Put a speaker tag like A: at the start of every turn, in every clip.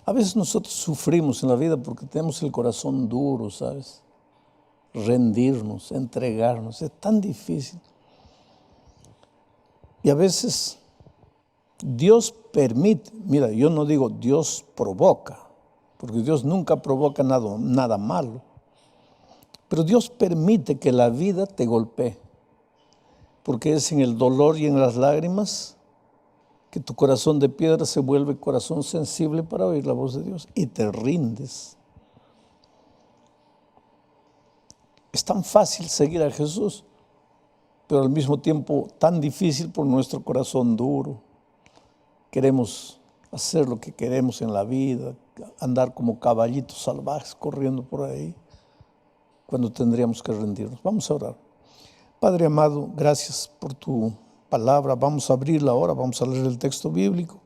A: A veces nosotros sufrimos en la vida porque tenemos el corazón duro, ¿sabes? Rendirnos, entregarnos, es tan difícil. Y a veces Dios permite, mira, yo no digo Dios provoca, porque Dios nunca provoca nada malo, pero Dios permite que la vida te golpee, porque es en el dolor y en las lágrimas que tu corazón de piedra se vuelve corazón sensible para oír la voz de Dios y te rindes. Es tan fácil seguir a Jesús, pero al mismo tiempo tan difícil por nuestro corazón duro. Queremos hacer lo que queremos en la vida, andar como caballitos salvajes corriendo por ahí, cuando tendríamos que rendirnos. Vamos a orar. Padre amado, gracias por tu palabra. Vamos a abrirla ahora, vamos a leer el texto bíblico.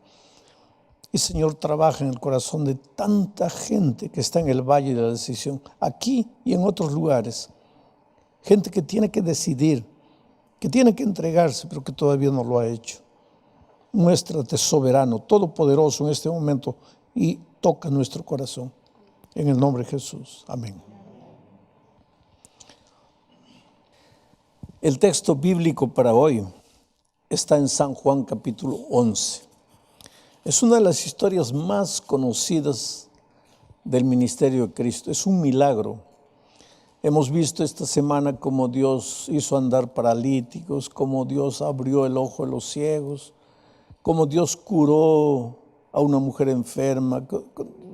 A: Y Señor, trabaja en el corazón de tanta gente que está en el valle de la decisión, aquí y en otros lugares. Gente que tiene que decidir, que tiene que entregarse, pero que todavía no lo ha hecho. Muéstrate soberano, todopoderoso en este momento y toca nuestro corazón. En el nombre de Jesús. Amén. El texto bíblico para hoy está en San Juan capítulo 11. Es una de las historias más conocidas del ministerio de Cristo. Es un milagro. Hemos visto esta semana cómo Dios hizo andar paralíticos, cómo Dios abrió el ojo de los ciegos, cómo Dios curó a una mujer enferma.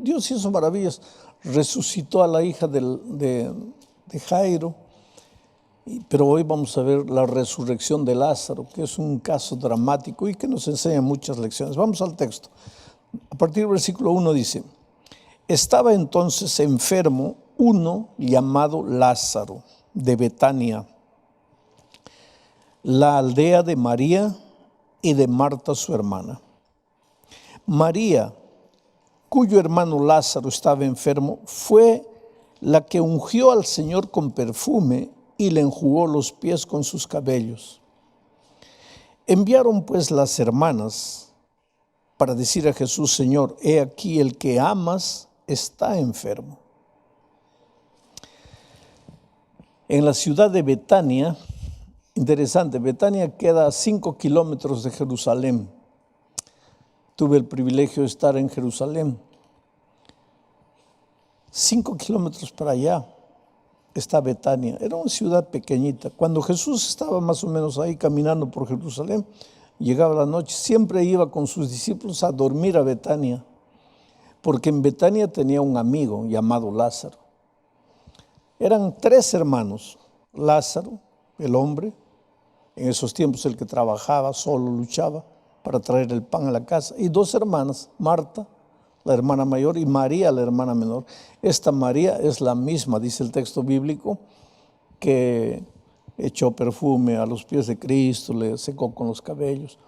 A: Dios hizo maravillas. Resucitó a la hija de Jairo. Pero hoy vamos a ver la resurrección de Lázaro, que es un caso dramático y que nos enseña muchas lecciones. Vamos al texto. A partir del versículo 1 dice: estaba entonces enfermo uno llamado Lázaro, de Betania, la aldea de María y de Marta su hermana. María, cuyo hermano Lázaro estaba enfermo, fue la que ungió al Señor con perfume y le enjugó los pies con sus cabellos. Enviaron pues las hermanas para decir a Jesús: Señor, he aquí el que amas está enfermo. En la ciudad de Betania, interesante, Betania queda a 5 kilómetros de Jerusalén. Tuve el privilegio de estar en Jerusalén. 5 kilómetros para allá está Betania. Era una ciudad pequeñita. Cuando Jesús estaba más o menos ahí caminando por Jerusalén, llegaba la noche, siempre iba con sus discípulos a dormir a Betania, porque en Betania tenía un amigo llamado Lázaro. Eran 3 hermanos: Lázaro, el hombre, en esos tiempos el que trabajaba, solo luchaba para traer el pan a la casa, y 2 hermanas, Marta, la hermana mayor, y María, la hermana menor. Esta María es la misma, dice el texto bíblico, que echó perfume a los pies de Cristo, le secó con los cabellos,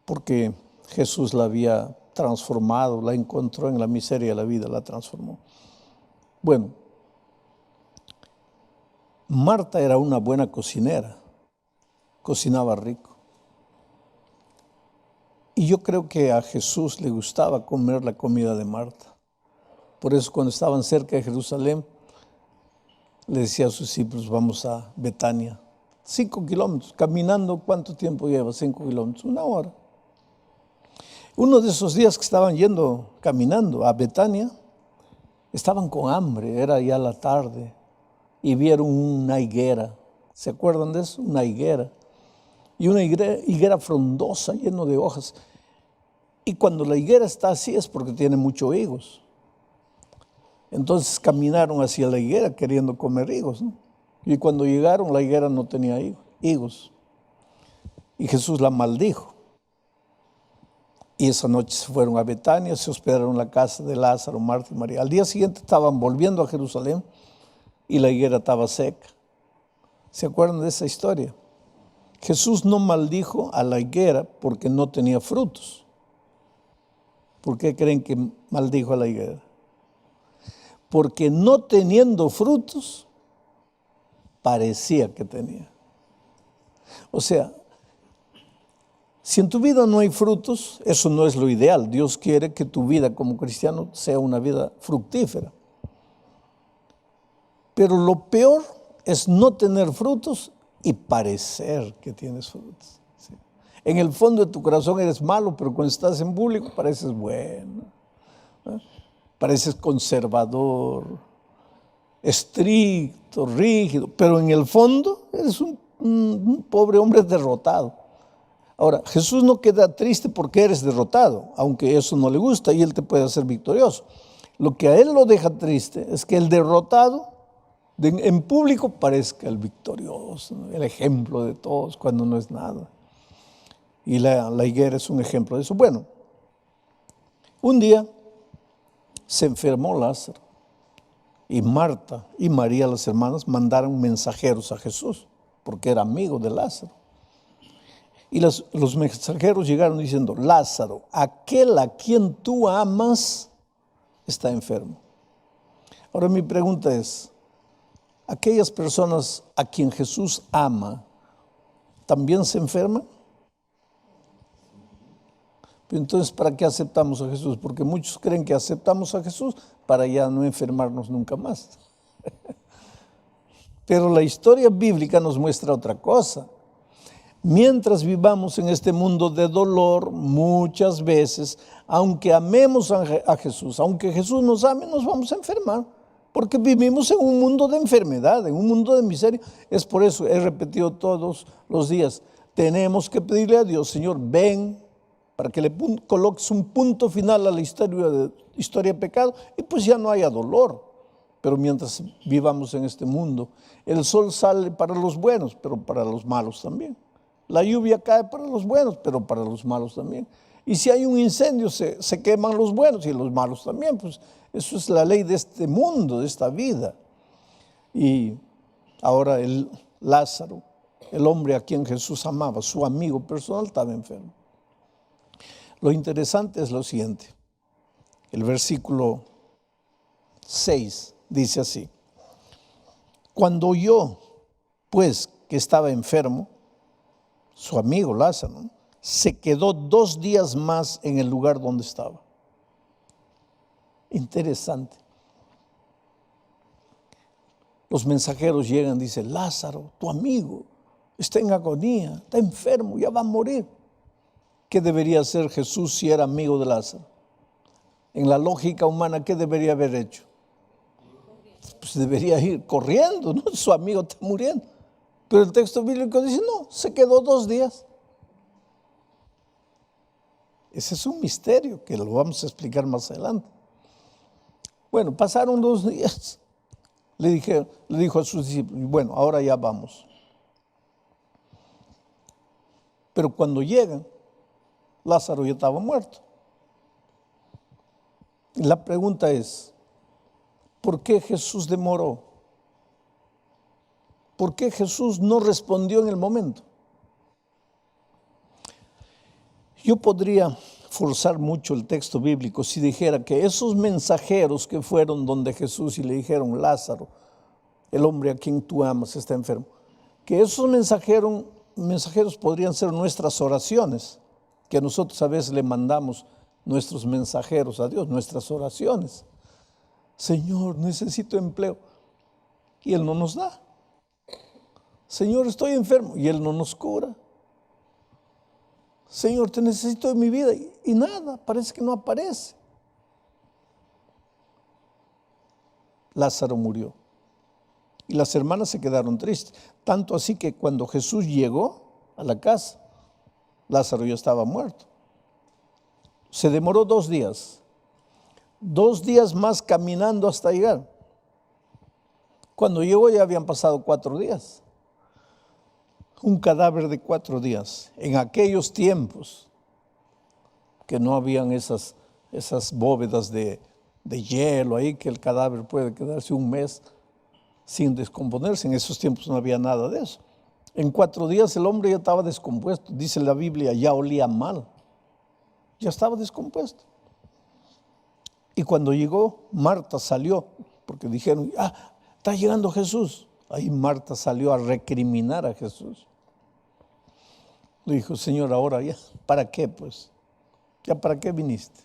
A: porque Jesús la había transformado, la encontró en la miseria de la vida, la transformó. Bueno, Marta era una buena cocinera, cocinaba rico. Y yo creo que a Jesús le gustaba comer la comida de Marta. Por eso cuando estaban cerca de Jerusalén, le decía a sus discípulos: vamos a Betania. 5 kilómetros, caminando, ¿cuánto tiempo lleva? 5 kilómetros, 1 hora. Uno de esos días que estaban yendo, caminando a Betania, estaban con hambre, era ya la tarde, y vieron una higuera. ¿Se acuerdan de eso? Una higuera. Y una higuera frondosa, lleno de hojas. Y cuando la higuera está así es porque tiene muchos higos. Entonces caminaron hacia la higuera queriendo comer higos, ¿no? Y cuando llegaron, la higuera no tenía higos. Y Jesús la maldijo. Y esa noche se fueron a Betania, se hospedaron en la casa de Lázaro, Marta y María. Al día siguiente estaban volviendo a Jerusalén y la higuera estaba seca. ¿Se acuerdan de esa historia? Jesús no maldijo a la higuera porque no tenía frutos. ¿Por qué creen que maldijo a la higuera? Porque no teniendo frutos, parecía que tenía. O sea, si en tu vida no hay frutos, eso no es lo ideal. Dios quiere que tu vida como cristiano sea una vida fructífera. Pero lo peor es no tener frutos y parecer que tienes frutos. ¿Sí? En el fondo de tu corazón eres malo, pero cuando estás en público pareces bueno, ¿no? Pareces conservador, estricto, rígido, pero en el fondo eres un pobre hombre derrotado. Ahora, Jesús no queda triste porque eres derrotado, aunque eso no le gusta y Él te puede hacer victorioso. Lo que a Él lo deja triste es que el derrotado en público parezca el victorioso, ¿no? El ejemplo de todos cuando no es nada. Y la higuera es un ejemplo de eso. Bueno, un día se enfermó Lázaro y Marta y María, las hermanas, mandaron mensajeros a Jesús porque era amigo de Lázaro. Y los mensajeros llegaron diciendo: Lázaro, aquel a quien tú amas, está enfermo. Ahora mi pregunta es, ¿aquellas personas a quien Jesús ama también se enferman? Entonces, ¿para qué aceptamos a Jesús? Porque muchos creen que aceptamos a Jesús para ya no enfermarnos nunca más. Pero la historia bíblica nos muestra otra cosa. Mientras vivamos en este mundo de dolor, muchas veces, aunque amemos a Jesús, aunque Jesús nos ame, nos vamos a enfermar. Porque vivimos en un mundo de enfermedad, en un mundo de miseria. Es por eso, he repetido todos los días, tenemos que pedirle a Dios: Señor, ven, para que le coloques un punto final a la historia de pecado, y pues ya no haya dolor. Pero mientras vivamos en este mundo, el sol sale para los buenos, pero para los malos también. La lluvia cae para los buenos, pero para los malos también. Y si hay un incendio, se queman los buenos y los malos también. Pues eso es la ley de este mundo, de esta vida. Y ahora el Lázaro, el hombre a quien Jesús amaba, su amigo personal, estaba enfermo. Lo interesante es lo siguiente. El versículo 6 dice así: cuando oyó, pues, que estaba enfermo, su amigo Lázaro, ¿no?, se quedó 2 días más en el lugar donde estaba. Interesante. Los mensajeros llegan y dicen: Lázaro, tu amigo, está en agonía, está enfermo, ya va a morir. ¿Qué debería hacer Jesús si era amigo de Lázaro? En la lógica humana, ¿qué debería haber hecho? Pues debería ir corriendo, ¿no? Su amigo está muriendo. Pero el texto bíblico dice: no, se quedó 2 días. Ese es un misterio que lo vamos a explicar más adelante. Bueno, pasaron 2 días. Le dijo a sus discípulos: bueno, ahora ya vamos. Pero cuando llegan, Lázaro ya estaba muerto. La pregunta es: ¿por qué Jesús demoró? ¿Por qué Jesús no respondió en el momento? Yo podría forzar mucho el texto bíblico si dijera que esos mensajeros que fueron donde Jesús y le dijeron: Lázaro, el hombre a quien tú amas, está enfermo, que esos mensajeros podrían ser nuestras oraciones, que nosotros a veces le mandamos nuestros mensajeros a Dios, nuestras oraciones. Señor, necesito empleo, y Él no nos da. Señor, estoy enfermo, y Él no nos cura. Señor, te necesito en mi vida, y nada, parece que no aparece. Lázaro murió, y las hermanas se quedaron tristes, tanto así que cuando Jesús llegó a la casa, Lázaro ya estaba muerto. Se demoró 2 días, 2 días más caminando hasta llegar. Cuando llegó ya habían pasado 4 días. Un cadáver de 4 días. En aquellos tiempos que no habían esas bóvedas de hielo ahí, que el cadáver puede quedarse 1 mes sin descomponerse. En esos tiempos no había nada de eso. En 4 días el hombre ya estaba descompuesto. Dice la Biblia, ya olía mal. Ya estaba descompuesto. Y cuando llegó, Marta salió, porque dijeron, está llegando Jesús. Ahí Marta salió a recriminar a Jesús. Le dijo, Señor, ahora ya, ¿para qué pues? ¿Ya para qué viniste?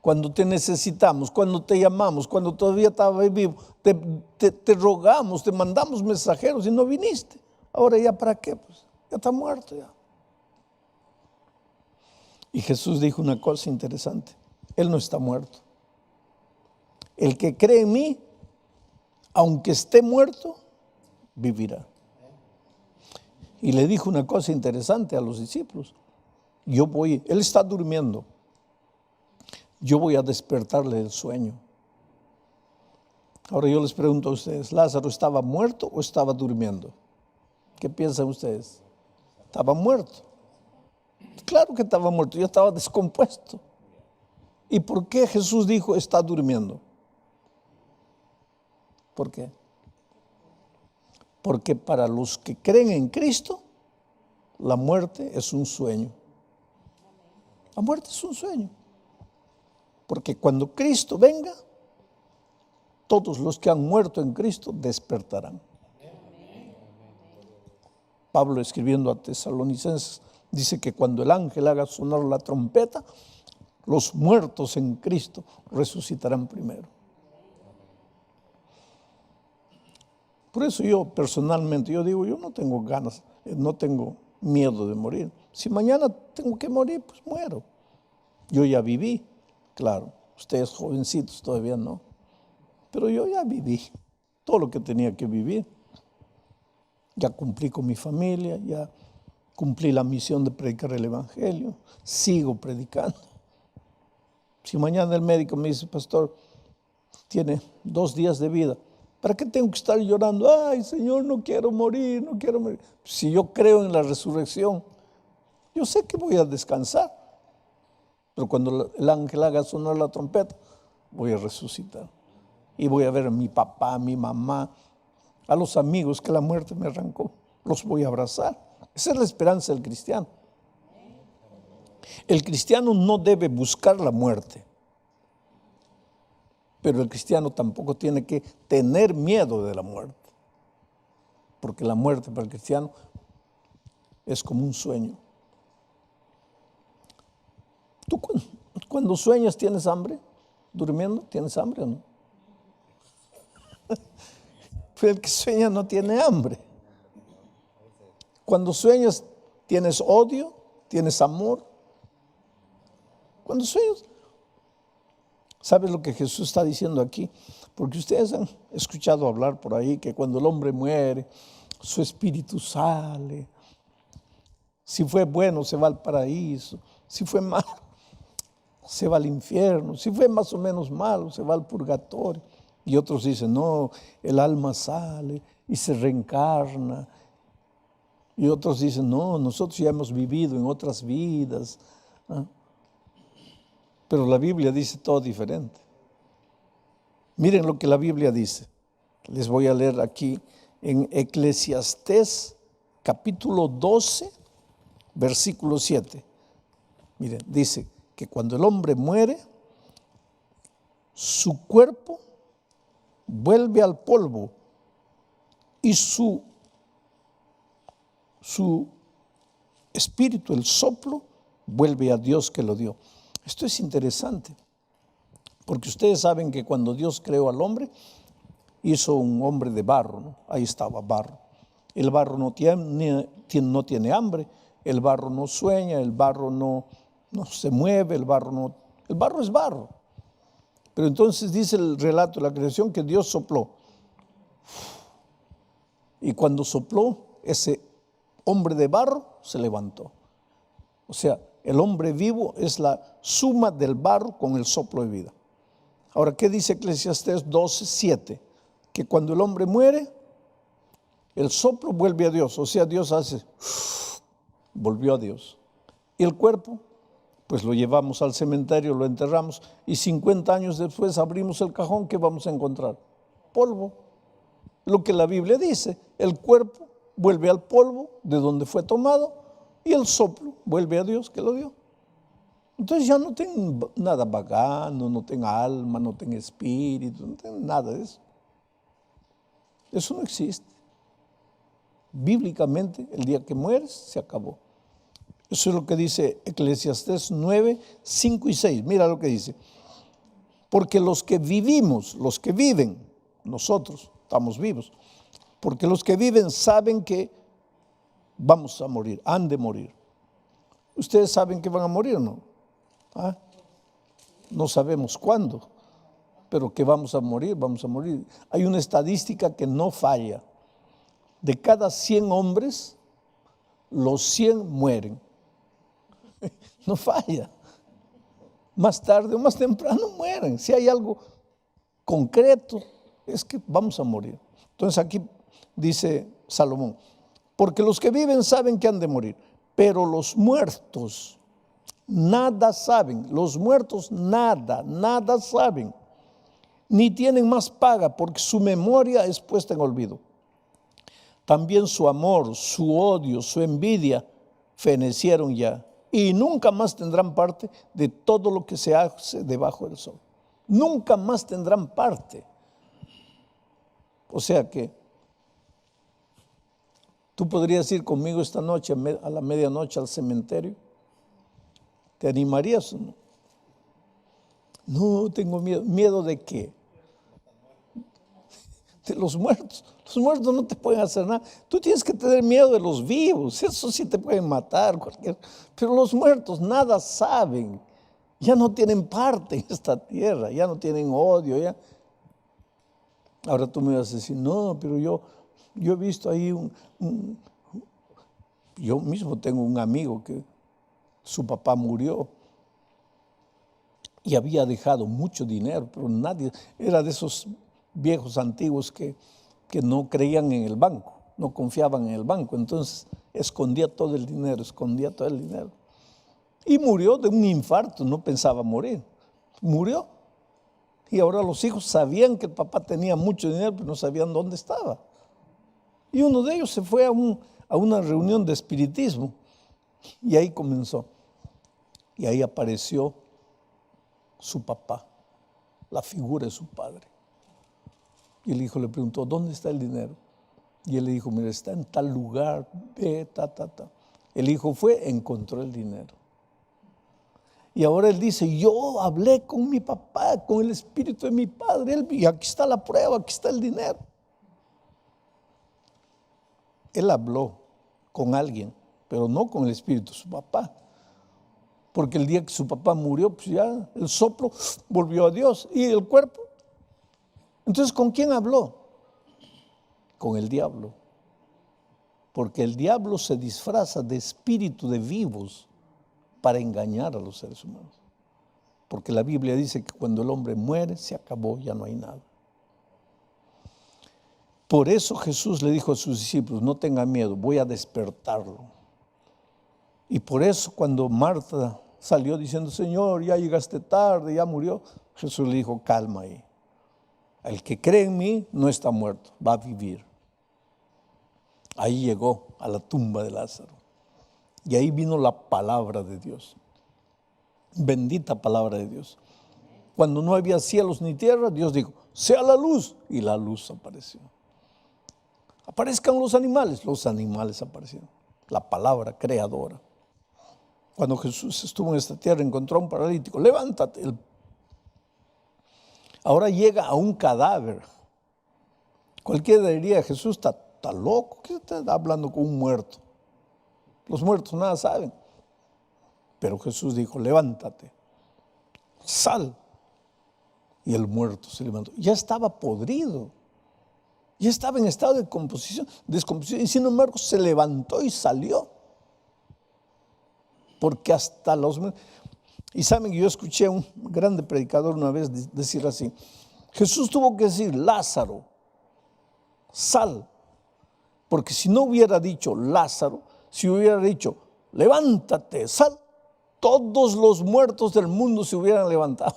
A: Cuando te necesitamos, cuando te llamamos, cuando todavía estabas vivo, te rogamos, te mandamos mensajeros y no viniste. Ahora ya para qué pues? Ya está muerto ya. Y Jesús dijo una cosa interesante. Él no está muerto. El que cree en mí, aunque esté muerto, vivirá. Y le dijo una cosa interesante a los discípulos. Él está durmiendo. Yo voy a despertarle del sueño. Ahora yo les pregunto a ustedes, ¿Lázaro estaba muerto o estaba durmiendo? ¿Qué piensan ustedes? Estaba muerto. Claro que estaba muerto, ya estaba descompuesto. ¿Y por qué Jesús dijo está durmiendo? ¿Por qué? Porque para los que creen en Cristo, la muerte es un sueño. La muerte es un sueño. Porque cuando Cristo venga, todos los que han muerto en Cristo despertarán. Pablo, escribiendo a Tesalonicenses, dice que cuando el ángel haga sonar la trompeta, los muertos en Cristo resucitarán primero. Por eso yo personalmente, yo digo, yo no tengo ganas, no tengo miedo de morir. Si mañana tengo que morir, pues muero. Yo ya viví, claro, ustedes jovencitos todavía no, pero yo ya viví todo lo que tenía que vivir. Ya cumplí con mi familia, ya cumplí la misión de predicar el Evangelio, sigo predicando. Si mañana el médico me dice, pastor, tiene 2 días de vida, ¿para qué tengo que estar llorando? Ay, Señor, no quiero morir, no quiero morir. Si yo creo en la resurrección, yo sé que voy a descansar. Pero cuando el ángel haga sonar la trompeta, voy a resucitar. Y voy a ver a mi papá, a mi mamá, a los amigos que la muerte me arrancó. Los voy a abrazar. Esa es la esperanza del cristiano. El cristiano no debe buscar la muerte. Pero el cristiano tampoco tiene que tener miedo de la muerte. Porque la muerte para el cristiano es como un sueño. ¿Tú cuando sueñas tienes hambre? ¿Durmiendo tienes hambre o no? Pero el que sueña no tiene hambre. Cuando sueñas tienes odio, tienes amor. Cuando sueñas, ¿sabes lo que Jesús está diciendo aquí? Porque ustedes han escuchado hablar por ahí que cuando el hombre muere, su espíritu sale. Si fue bueno, se va al paraíso. Si fue malo, se va al infierno. Si fue más o menos malo, se va al purgatorio. Y otros dicen, no, el alma sale y se reencarna. Y otros dicen, no, nosotros ya hemos vivido en otras vidas. Pero la Biblia dice todo diferente. Miren lo que la Biblia dice. Les voy a leer aquí en Eclesiastés capítulo 12, versículo 7. Miren, dice que cuando el hombre muere, su cuerpo vuelve al polvo y su espíritu, el soplo, vuelve a Dios que lo dio. Esto es interesante, porque ustedes saben que cuando Dios creó al hombre, hizo un hombre de barro, ¿no? Ahí estaba barro. El barro no tiene hambre, el barro no sueña, el barro no se mueve, el barro es barro. Pero entonces dice el relato de la creación que Dios sopló. Y cuando sopló, ese hombre de barro se levantó. O sea, el hombre vivo es la suma del barro con el soplo de vida. Ahora, ¿qué dice Eclesiastés 12:7? Que cuando el hombre muere, el soplo vuelve a Dios. O sea, Dios hace, volvió a Dios. Y el cuerpo, pues lo llevamos al cementerio, lo enterramos. Y 50 años después abrimos el cajón, ¿qué vamos a encontrar? Polvo. Lo que la Biblia dice, el cuerpo vuelve al polvo de donde fue tomado y el soplo vuelve a Dios que lo dio. Entonces ya no tienen nada vagano, no tienen alma, no tienen espíritu, no tienen nada de eso. Eso no existe. Bíblicamente, el día que mueres, se acabó. Eso es lo que dice Eclesiastés 9, 5 y 6. Mira lo que dice. Porque los que vivimos, los que viven, nosotros estamos vivos, porque los que viven saben que vamos a morir, han de morir. ¿Ustedes saben que van a morir o no? ¿Ah? No sabemos cuándo, pero que vamos a morir, vamos a morir. Hay una estadística que no falla. De cada 100 hombres, los 100 mueren. No falla. Más tarde o más temprano mueren. Si hay algo concreto, es que vamos a morir. Entonces aquí dice Salomón, porque los que viven saben que han de morir, pero los muertos nada saben. Los muertos nada saben, ni tienen más paga, porque su memoria es puesta en olvido. También su amor, su odio, su envidia fenecieron ya, y nunca más tendrán parte de todo lo que se hace debajo del sol. Nunca más tendrán parte. O sea que tú podrías ir conmigo esta noche a la medianoche al cementerio. ¿Te animarías o no? No, tengo miedo. ¿Miedo de qué? De los muertos. Los muertos no te pueden hacer nada. Tú tienes que tener miedo de los vivos. Eso sí te pueden matar. Pero los muertos nada saben. Ya no tienen parte en esta tierra. Ya no tienen odio. Ya. Ahora tú me vas a decir, no, pero yo he visto ahí yo mismo tengo un amigo que su papá murió y había dejado mucho dinero, pero nadie, era de esos viejos antiguos que no creían en el banco, no confiaban en el banco, entonces escondía todo el dinero. Y murió de un infarto, no pensaba morir, murió. Y ahora los hijos sabían que el papá tenía mucho dinero, pero no sabían dónde estaba. Y uno de ellos se fue a una reunión de espiritismo y ahí comenzó. Y ahí apareció su papá, la figura de su padre. Y el hijo le preguntó, ¿dónde está el dinero? Y él le dijo, mira, está en tal lugar, ve, El hijo fue, encontró el dinero. Y ahora él dice, yo hablé con mi papá, con el espíritu de mi padre, y aquí está la prueba, aquí está el dinero. Él habló con alguien, pero no con el espíritu de su papá. Porque el día que su papá murió, pues ya el soplo volvió a Dios. ¿Y el cuerpo? Entonces, ¿con quién habló? Con el diablo. Porque el diablo se disfraza de espíritu de vivos para engañar a los seres humanos. Porque la Biblia dice que cuando el hombre muere, se acabó, ya no hay nada. Por eso Jesús le dijo a sus discípulos, no tengan miedo, voy a despertarlo. Y por eso cuando Marta salió diciendo, Señor, ya llegaste tarde, ya murió, Jesús le dijo, calma ahí. El que cree en mí no está muerto, va a vivir. Ahí llegó a la tumba de Lázaro. Y ahí vino la palabra de Dios. Bendita palabra de Dios. Cuando no había cielos ni tierra, Dios dijo, sea la luz. Y la luz apareció. Aparezcan los animales aparecieron. La palabra creadora. Cuando Jesús estuvo en esta tierra, encontró a un paralítico. Levántate. Ahora llega a un cadáver. Cualquiera diría, Jesús está loco. ¿Qué está hablando con un muerto? Los muertos nada saben. Pero Jesús dijo, levántate, sal. Y el muerto se levantó. Ya estaba podrido. Ya estaba en estado de descomposición. Y sin embargo se levantó y salió. Porque hasta los... Y saben, yo escuché a un grande predicador una vez decir así. Jesús tuvo que decir, Lázaro, sal. Porque si no hubiera dicho Lázaro, si hubiera dicho, levántate, sal, todos los muertos del mundo se hubieran levantado.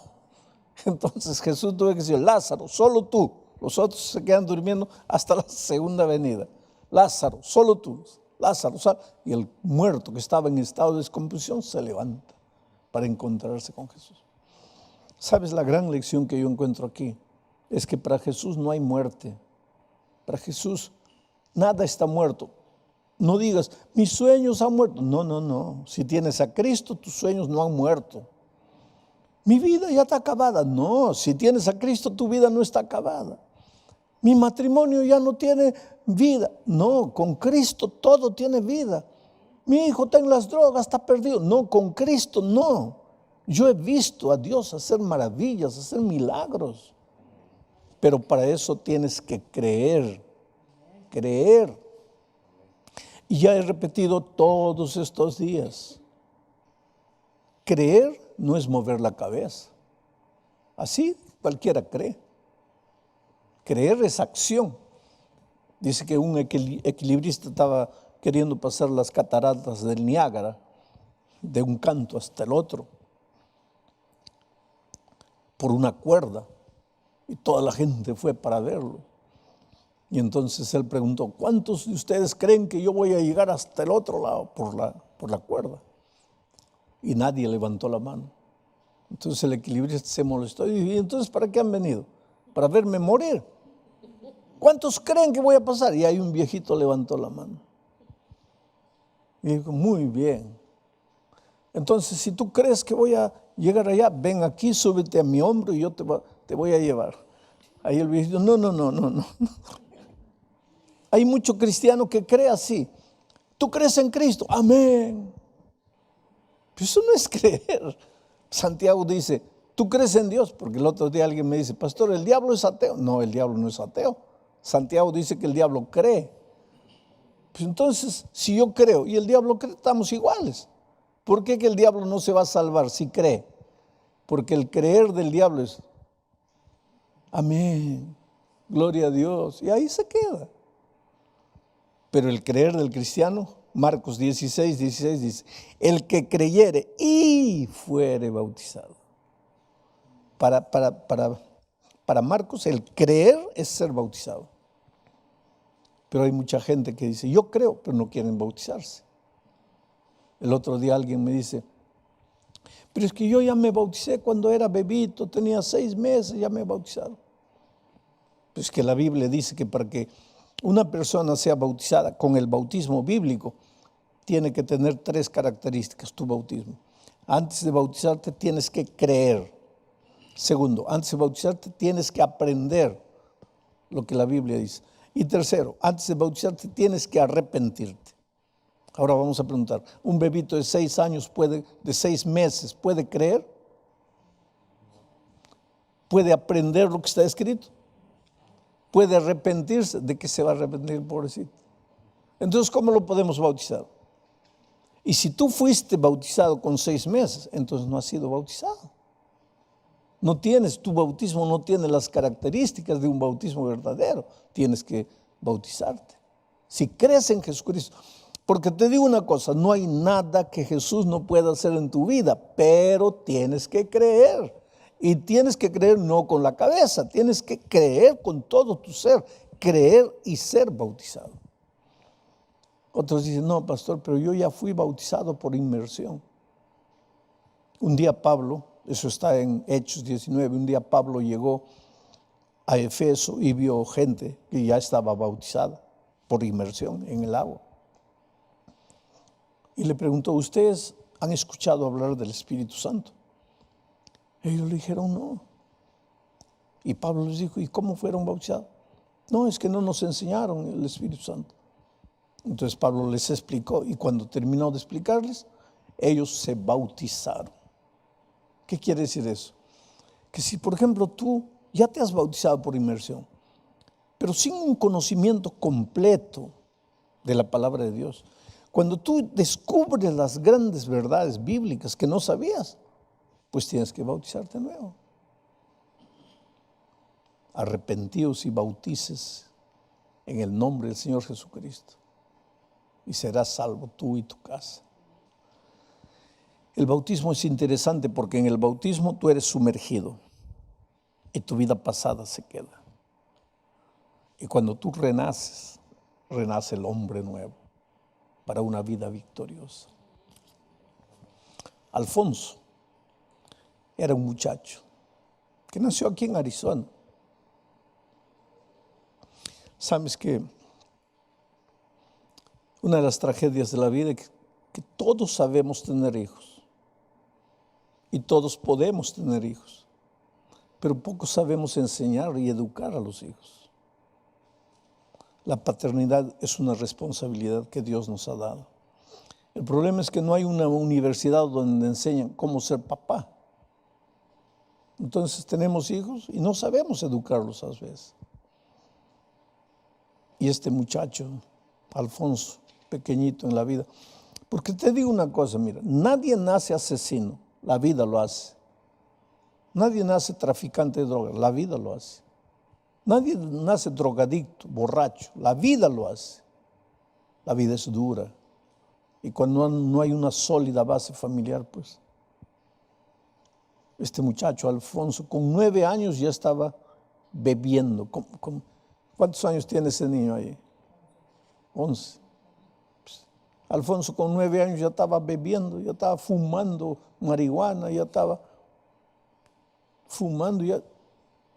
A: Entonces Jesús tuvo que decir, Lázaro, solo tú. Los otros se quedan durmiendo hasta la segunda venida. Lázaro, solo tú. Lázaro, sal. Y el muerto que estaba en estado de descomposición se levanta. para encontrarse con Jesús. ¿Sabes? La gran lección que yo encuentro aquí es que para Jesús no hay muerte. Para Jesús nada está muerto. No digas, mis sueños han muerto. No, no, no. Si tienes a Cristo, tus sueños no han muerto. Mi vida ya está acabada. No, si tienes a Cristo, tu vida no está acabada. Mi matrimonio ya no tiene vida. No, con Cristo todo tiene vida. Mi hijo está en las drogas, está perdido. No, con Cristo no. Yo he visto a Dios hacer maravillas, hacer milagros. Pero para eso tienes que creer. Creer. Y ya he repetido todos estos días. Creer no es mover la cabeza. Así cualquiera cree. Creer es acción. Dice que un equilibrista estaba queriendo pasar las cataratas del Niágara de un canto hasta el otro por una cuerda, y toda la gente fue para verlo. Y entonces él preguntó, ¿cuántos de ustedes creen que yo voy a llegar hasta el otro lado por la cuerda? Y nadie levantó la mano. Entonces el equilibrista se molestó y dijo, ¿y entonces para qué han venido? Para verme morir. ¿Cuántos creen que voy a pasar? Y ahí un viejito levantó la mano. Y dijo, muy bien. Entonces, si tú crees que voy a llegar allá, ven aquí, súbete a mi hombro y yo te voy a llevar. Ahí el viejito, no. Hay mucho cristiano que cree así. ¿Tú crees en Cristo? Amén. Pero eso no es creer. Santiago dice, ¿tú crees en Dios? Porque el otro día alguien me dice, pastor, ¿el diablo es ateo? No, el diablo no es ateo. Santiago dice que el diablo cree. Pues entonces, si yo creo y el diablo cree, estamos iguales. ¿Por qué que el diablo no se va a salvar si cree? Porque el creer del diablo es, amén, gloria a Dios, y ahí se queda. Pero el creer del cristiano, Marcos 16 dice, el que creyere y fuere bautizado. Para Marcos, el creer es ser bautizado. Pero hay mucha gente que dice, yo creo, pero no quieren bautizarse. El otro día alguien me dice, pero es que yo ya me bauticé cuando era bebito, tenía 6 meses, ya me he bautizado. Pues que la Biblia dice que para que una persona sea bautizada con el bautismo bíblico, tiene que tener 3 características tu bautismo. Antes de bautizarte tienes que creer. Segundo, antes de bautizarte tienes que aprender lo que la Biblia dice. Y tercero, antes de bautizarte tienes que arrepentirte. Ahora vamos a preguntar, ¿un bebito de 6 años de 6 meses puede creer? ¿Puede aprender lo que está escrito? ¿Puede arrepentirse? ¿De qué se va a arrepentir, pobrecito? Entonces, ¿cómo lo podemos bautizar? Y si tú fuiste bautizado con 6 meses, entonces no has sido bautizado. Tu bautismo no tiene las características de un bautismo verdadero. Tienes que bautizarte. Si crees en Jesucristo. Porque te digo una cosa, no hay nada que Jesús no pueda hacer en tu vida, pero tienes que creer. Y tienes que creer no con la cabeza, tienes que creer con todo tu ser, creer y ser bautizado. Otros dicen, no, pastor, pero yo ya fui bautizado por inmersión. Un día Pablo, eso está en Hechos 19, un día Pablo llegó a Efeso y vio gente que ya estaba bautizada por inmersión en el agua. Y le preguntó, ¿ustedes han escuchado hablar del Espíritu Santo? Ellos le dijeron, no. Y Pablo les dijo, ¿y cómo fueron bautizados? No, es que no nos enseñaron el Espíritu Santo. Entonces Pablo les explicó, y cuando terminó de explicarles, ellos se bautizaron. ¿Qué quiere decir eso? Que si, por ejemplo, tú ya te has bautizado por inmersión, pero sin un conocimiento completo de la palabra de Dios, cuando tú descubres las grandes verdades bíblicas que no sabías, pues tienes que bautizarte de nuevo. Arrepentíos y bautices en el nombre del Señor Jesucristo y serás salvo tú y tu casa. El bautismo es interesante porque en el bautismo tú eres sumergido y tu vida pasada se queda. Y cuando tú renaces, renace el hombre nuevo para una vida victoriosa. Alfonso, era un muchacho que nació aquí en Arizona. Sabes que una de las tragedias de la vida es que todos sabemos tener hijos y todos podemos tener hijos, pero pocos sabemos enseñar y educar a los hijos. La paternidad es una responsabilidad que Dios nos ha dado. El problema es que no hay una universidad donde enseñan cómo ser papá. Entonces tenemos hijos y no sabemos educarlos a veces. Y este muchacho, Alfonso, pequeñito en la vida, porque te digo una cosa, mira, nadie nace asesino, la vida lo hace. Nadie nace traficante de drogas, la vida lo hace. Nadie nace drogadicto, borracho, la vida lo hace. La vida es dura. Y cuando no hay una sólida base familiar, pues, este muchacho, Alfonso, con 9 años ya estaba bebiendo. ¿Cuántos años tiene ese niño ahí? 11. Pues, Alfonso con 9 años ya estaba bebiendo, ya estaba fumando marihuana, ya estaba fumando, ya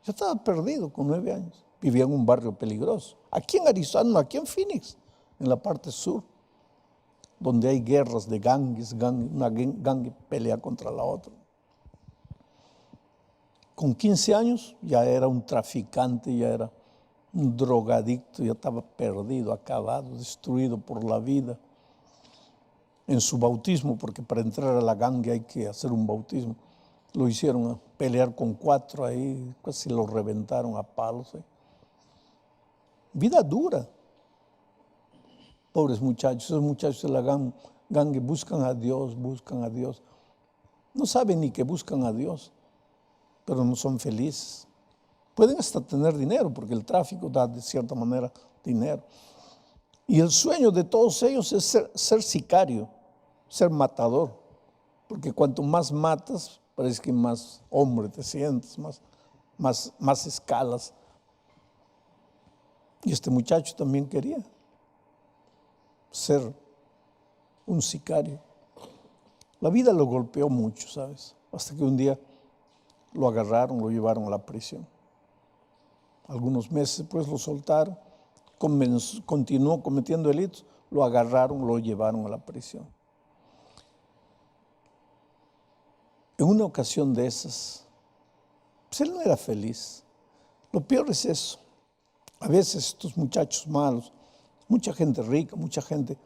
A: estaba perdido con 9 años. Vivía en un barrio peligroso. Aquí en Arizona, aquí en Phoenix, en la parte sur, donde hay guerras de gangues, una gangue pelea contra la otra. Con 15 años ya era un traficante, ya era un drogadicto, ya estaba perdido, acabado, destruido por la vida. En su bautismo, porque para entrar a la gangue hay que hacer un bautismo, lo hicieron a pelear con 4 ahí, casi lo reventaron a palos. Vida dura. Pobres muchachos, esos muchachos de la gangue buscan a Dios. No saben ni que buscan a Dios, pero no son felices. Pueden hasta tener dinero, porque el tráfico da de cierta manera dinero. Y el sueño de todos ellos es ser sicario, ser matador, porque cuanto más matas, parece que más hombre te sientes, más escalas. Y este muchacho también quería ser un sicario. La vida lo golpeó mucho, ¿sabes? Hasta que un día lo agarraron, lo llevaron a la prisión. Algunos meses después lo soltaron, continuó cometiendo delitos, lo agarraron, lo llevaron a la prisión. En una ocasión de esas, pues él no era feliz. Lo peor es eso. A veces estos muchachos malos, mucha gente rica, mucha gente,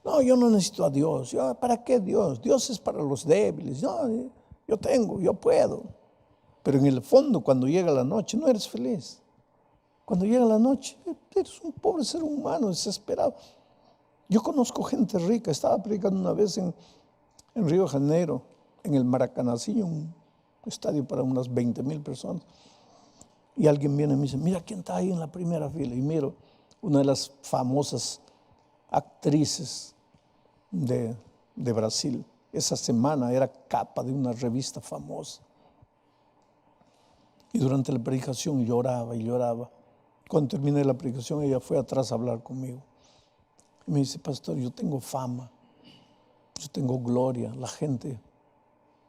A: no, yo no necesito a Dios. ¿Para qué Dios? Dios es para los débiles. No, yo tengo, yo puedo. Pero en el fondo, cuando llega la noche, no eres feliz. Cuando llega la noche, eres un pobre ser humano desesperado. Yo conozco gente rica. Estaba predicando una vez en Río de Janeiro, en el Maracanãzinho, un estadio para unas 20,000 personas. Y alguien viene y me dice, mira quién está ahí en la primera fila. Y miro una de las famosas actrices de Brasil. Esa semana era capa de una revista famosa. Y durante la predicación lloraba y lloraba. Cuando terminé la predicación, ella fue atrás a hablar conmigo. Y me dice, pastor, yo tengo fama, yo tengo gloria, la gente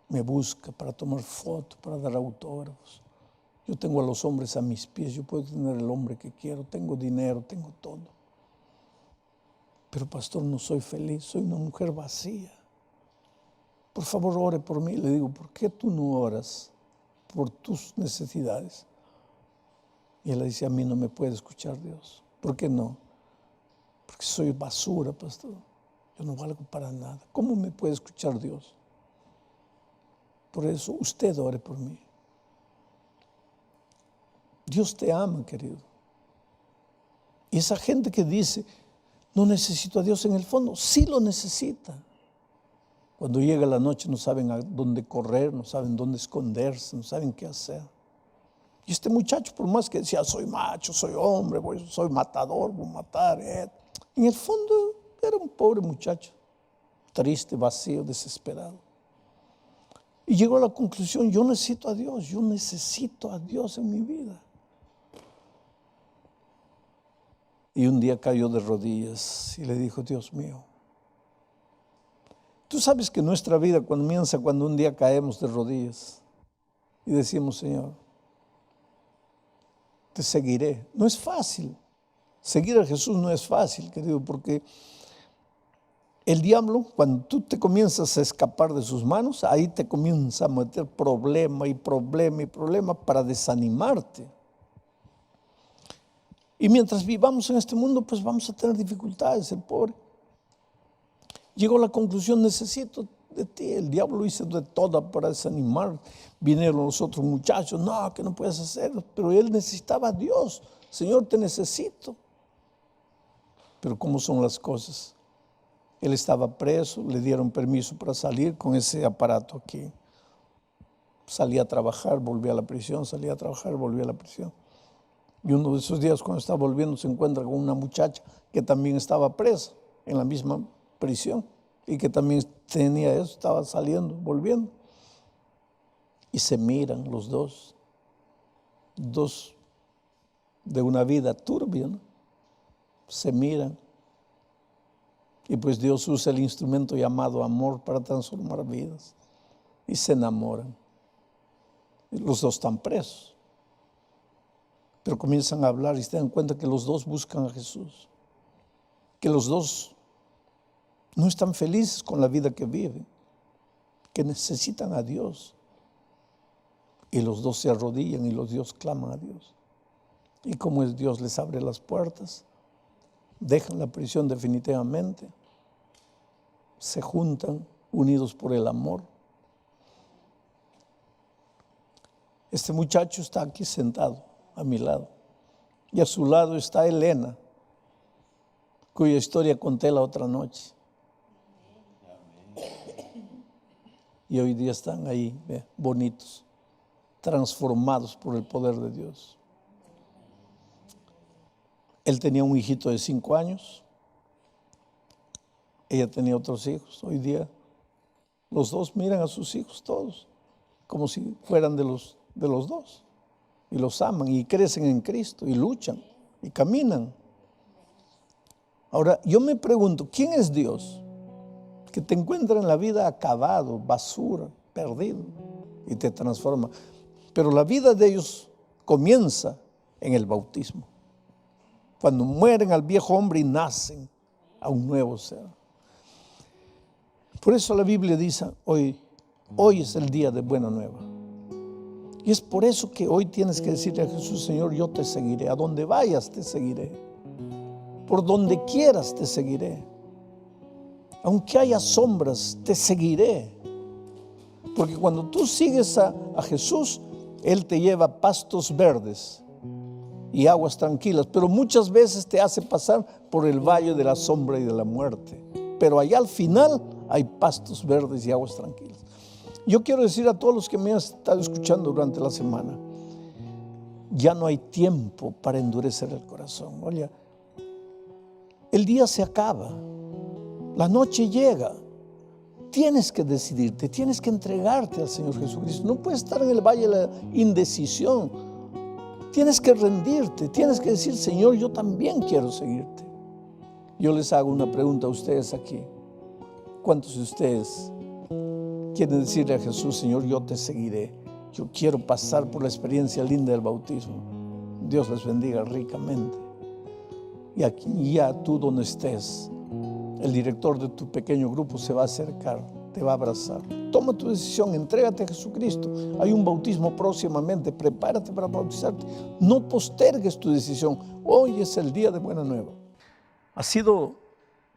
A: me busca para tomar fotos, para dar autógrafos. Yo tengo a los hombres a mis pies, yo puedo tener el hombre que quiero, tengo dinero, tengo todo. Pero pastor, no soy feliz, soy una mujer vacía. Por favor, ore por mí. Le digo, ¿por qué tú no oras por tus necesidades? Y él dice, a mí no me puede escuchar Dios. ¿Por qué no? Porque soy basura, pastor. Yo no valgo para nada. ¿Cómo me puede escuchar Dios? Por eso, usted ore por mí. Dios te ama, querido. Y esa gente que dice, no necesito a Dios, en el fondo, sí lo necesita. Cuando llega la noche no saben a dónde correr, no saben dónde esconderse, no saben qué hacer. Y este muchacho, por más que decía, soy macho, soy hombre, soy matador, voy a matar. En el fondo era un pobre muchacho, triste, vacío, desesperado. Y llegó a la conclusión, yo necesito a Dios en mi vida. Y un día cayó de rodillas y le dijo, Dios mío, tú sabes que nuestra vida comienza cuando un día caemos de rodillas. y decimos, Señor, te seguiré. No es fácil. Seguir a Jesús no es fácil, querido, porque el diablo, cuando tú te comienzas a escapar de sus manos, ahí te comienza a meter problema y problema y problema para desanimarte. Y mientras vivamos en este mundo, pues vamos a tener dificultades, el pobre. Llegó a la conclusión, necesito de ti. El diablo hizo de todo para desanimar. Vinieron los otros muchachos, no, que no puedes hacerlo. Pero él necesitaba a Dios. Señor, te necesito. Pero ¿cómo son las cosas? Él estaba preso, le dieron permiso para salir con ese aparato aquí. Salía a trabajar, volvía a la prisión, salía a trabajar, volvía a la prisión. Y uno de esos días, cuando está volviendo, se encuentra con una muchacha que también estaba presa en la misma prisión y que también tenía eso, estaba saliendo, volviendo. Y se miran los dos de una vida turbia, ¿no? Se miran. Y pues Dios usa el instrumento llamado amor para transformar vidas. Y se enamoran. Y los dos están presos. Pero comienzan a hablar y se dan cuenta que los dos buscan a Jesús. Que los dos no están felices con la vida que viven. Que necesitan a Dios. Y los dos se arrodillan y los dos claman a Dios. Y como es Dios les abre las puertas, dejan la prisión definitivamente, se juntan unidos por el amor. Este muchacho está aquí sentado a mi lado y a su lado está Elena, cuya historia conté la otra noche. Y hoy día están ahí, bonitos, transformados por el poder de Dios. Él tenía un hijito de 5 años, ella tenía otros hijos. Hoy día los dos miran a sus hijos todos como si fueran de los dos, y los aman y crecen en Cristo y luchan y caminan. Ahora, yo me pregunto, ¿quién es Dios? Que te encuentra en la vida acabado, basura, perdido, y te transforma. Pero la vida de ellos comienza en el bautismo, cuando mueren al viejo hombre y nacen a un nuevo ser. Por eso la Biblia dice, hoy es el día de buena nueva. Y es por eso que hoy tienes que decirle a Jesús, Señor, yo te seguiré. A donde vayas te seguiré. Por donde quieras te seguiré. Aunque haya sombras, te seguiré. Porque cuando tú sigues a Jesús, Él te lleva a pastos verdes y aguas tranquilas. Pero muchas veces te hace pasar por el valle de la sombra y de la muerte. Pero allá al final hay pastos verdes y aguas tranquilas. Yo quiero decir a todos los que me han estado escuchando durante la semana, ya no hay tiempo para endurecer el corazón. Oye, el día se acaba, la noche llega, tienes que decidirte, tienes que entregarte al Señor Jesucristo. No puedes estar en el valle de la indecisión, tienes que rendirte, tienes que decir, Señor, yo también quiero seguirte. Yo les hago una pregunta a ustedes aquí. ¿Cuántos de ustedes quieren decirle a Jesús, Señor, yo te seguiré? Yo quiero pasar por la experiencia linda del bautismo. Dios les bendiga ricamente. Y aquí ya tú donde estés, el director de tu pequeño grupo se va a acercar, te va a abrazar. Toma tu decisión, entrégate a Jesucristo. Hay un bautismo próximamente, prepárate para bautizarte. No postergues tu decisión. Hoy es el día de buena nueva. Ha sido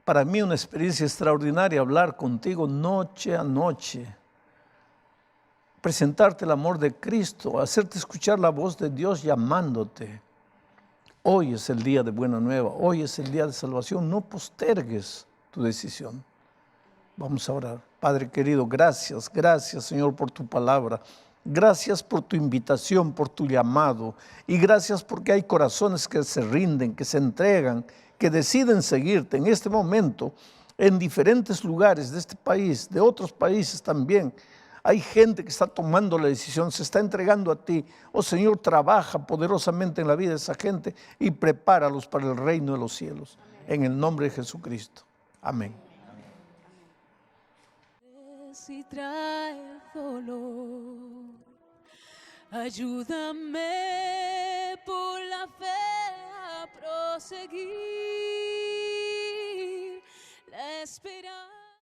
A: para mí una experiencia extraordinaria hablar contigo noche a noche, presentarte el amor de Cristo, hacerte escuchar la voz de Dios llamándote. Hoy es el día de buena nueva, hoy es el día de salvación. No postergues tu decisión. Vamos a orar. Padre querido, gracias, Señor, por tu palabra. Gracias por tu invitación, por tu llamado. Y gracias porque hay corazones que se rinden, que se entregan, que deciden seguirte en este momento en diferentes lugares de este país, de otros países también. Hay gente que está tomando la decisión, se está entregando a ti. Oh Señor, trabaja poderosamente en la vida de esa gente y prepáralos para el reino de los cielos. En el nombre de Jesucristo. Amén.
B: Si trae dolor, Ayúdame por la fe a proseguir.